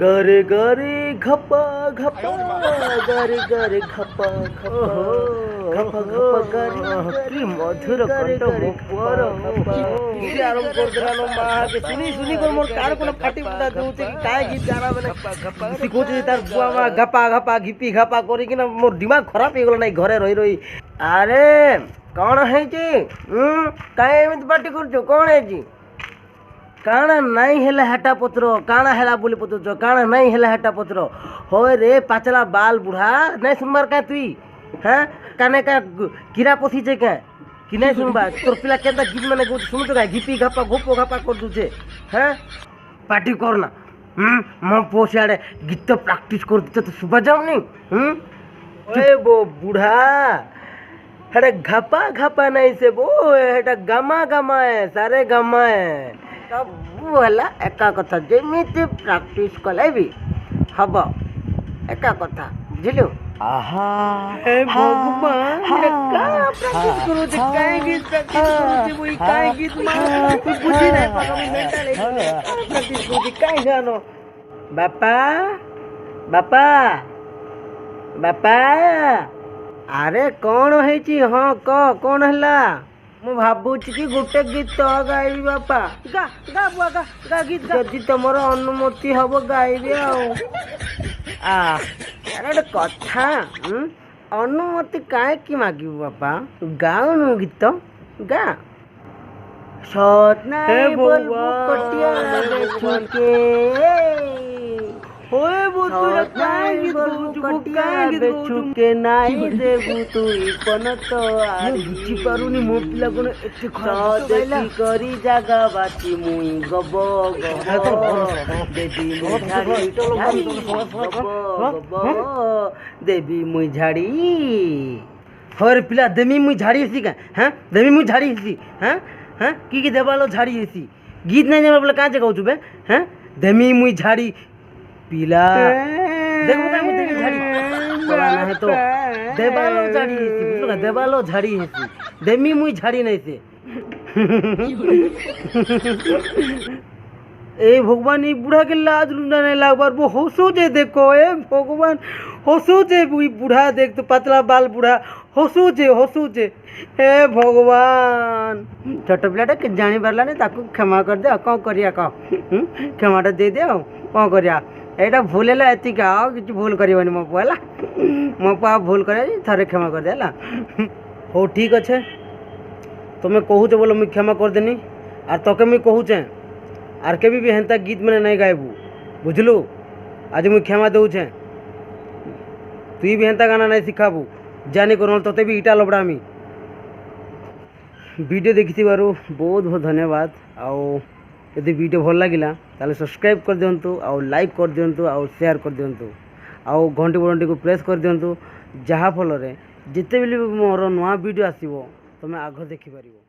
गरे गरे घपा घपा गरे गरे घपा घपा घपा घपा गरे कि मधुर कंठ मो पुअर किसी आरंभ कर देला नो मां के सुनी सुनी कर मोर कार कोन फाटी फुटा देउते कि काय गीत गाना बेले किसी कोचे तार बुआ मा घपा घपा घिपी घपा करी कि ना मोर दिमाग खराब हे गेलो नै घरे रही रही। अरे कौन है जी काय एमत पार्टी करछो कौन है जी काना नहीं हेला हेटा पत्र काना हेला बोली पत्र काना नहीं हेला हेटा पत्र होए रे पाचला बाल बुढ़ा नहीं सुनबार का तुई हैं काने का कीड़ा पोथी छे का कि नहीं सुनबा तोर पिला केंदा गीत माने गो सुन तो का घिपी घपा घोपो घपा कर दुछे हैं पार्टी करना म पोछाड़े गीत तो प्रैक्टिस कर दिते तो सुबह जाओ नहीं ओए वो बुढ़ा हेटा घपा घपा नहीं से वो हेटा गमा गमा है सारे गमा है सब वाला एका कथा जेमिति प्रैक्टिस कले भी हब एका कथा बुझिलु आहा हे भगवान का प्रैक्टिस करो जे काय गीत प्रैक्टिस करो जे वही काय गीत मां तू बुझी नहीं पालो मेंटल प्रैक्टिस करो जे काय गानो बापा बापा बापा अरे कौन है छी हां कौन हला मु भाबुची कि गोटे गीत गाइबी बापा गा गा बुआ गा गा गीत जदि तुमर अनुमति हब गाइबी अरे कथा अनुमति काहे कि मागिबू बापा गाउनु गीत गा सत नहीं बोलबू कटिया बेचुके होए बुतुरा काहे गीत गाउछु कटिया बेचुके नाही देबू तुई पन तो आ बुझी पारुनी मो पिला कोन एते खराब देखि करी जागा बाची मुई गब देवी मुई झाड़ी होर पिला देमी मुई झाड़ी हसी का हैं देमी मुई झाड़ी हसी हैं हैं की देबालो झाड़ी हसी गीत नहीं जाने बोले काहे गाउछु बे हैं देमी मुई झाड़ी पीला देखो का मुझे की झाड़ी पुराना है तो देवालो झाड़ी है बुझलो देवालो झाड़ी है देमी मुई झाड़ी नहीं से ए भगवान ई बूढ़ा के लाज लुंडा नहीं लागबार वो होसो जे देखो ए भगवान होसो जे ई बूढ़ा देख तो पतला बाल बूढ़ा होसो जे हे भगवान छोट पिलाटा के जानी पारला नहीं ताको क्षमा कर दे कौन करिया कह क्षमाटा दे दे कौन करिया एटा भूल है एतिक आओ कि भूल कर मो पुआ मो पुआ भूल कर थे क्षमा कर देला हो ठीक अच्छे तुम्हें कहूचे बोलो मुझे क्षमा कर देनी आर तके मुझे कहूचे आर के भी हेन्ता गीत मैंने नहीं गायबू बुझलु आज मुझे क्षमा दूचे तुई भी हेन्ता गाना नहीं शिखाबू जानी कर तोते भी इटा लबड़ामी वीडियो देखी बहुत बहुत धन्यवाद आओ यदि वीडियो भल लगिला ताले सब्सक्राइब कर दिंतु आउ लाइक कर दिंतु आउ शेयर कर दिंतु आउ घंटी बंटी को प्रेस कर दिंतु जहाँ फल जिते भी मोर नुआ वीडियो आसीबो तमे आग देखि परिबो।